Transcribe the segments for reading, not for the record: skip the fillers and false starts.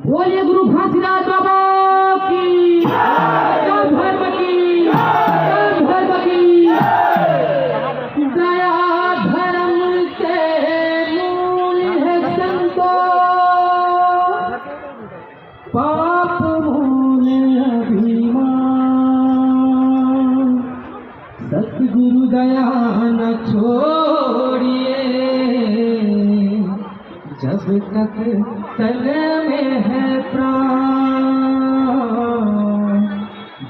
बोलिए गुरु घासीदास बाबा की जय, धर्म की जय, धर्म की दया धर्म के मूल है संतो, पाप मूल अभिमान। सतगुरु दया न छोड़िए, जब तक तन में है प्राण,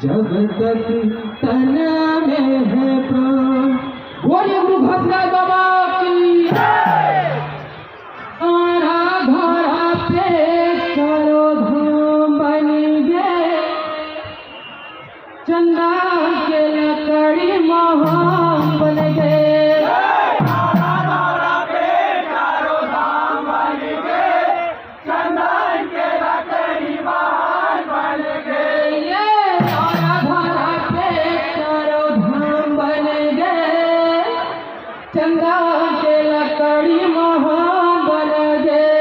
जब तक तन में है प्राण। बोलिए गुरु घासीदास बाबा की आरा घोड़ा पे करो धाम बन गए, चंदा के लकड़ी महान बन गए। चंदा के लकड़ी महान बन गए।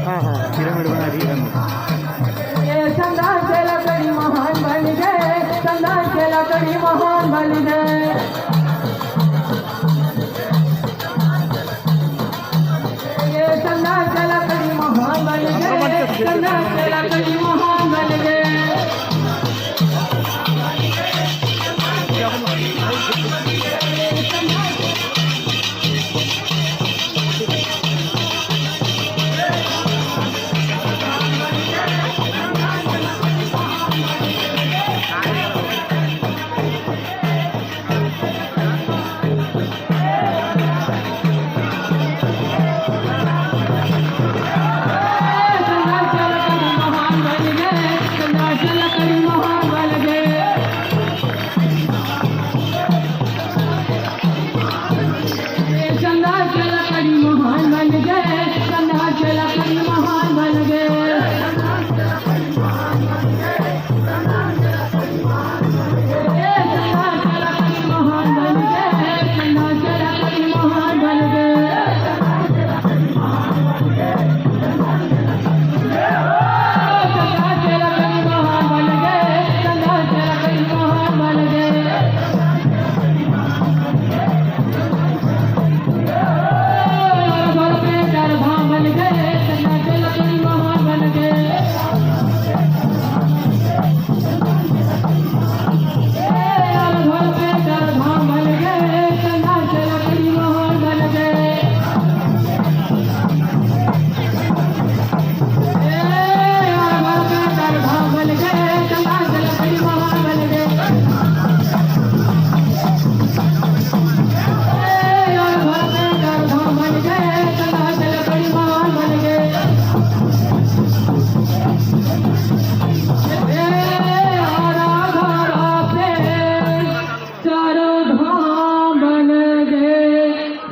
हाँ हाँ पिरामिड बना दी ये संदास के लकड़ी महान बन गए, संदास के लकड़ी महान बन गए। ये संदास के लकड़ी महान बन गए, संदास के लकड़ी महान बन गए।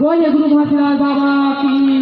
बोलिए गुरु घासीदास बाबा की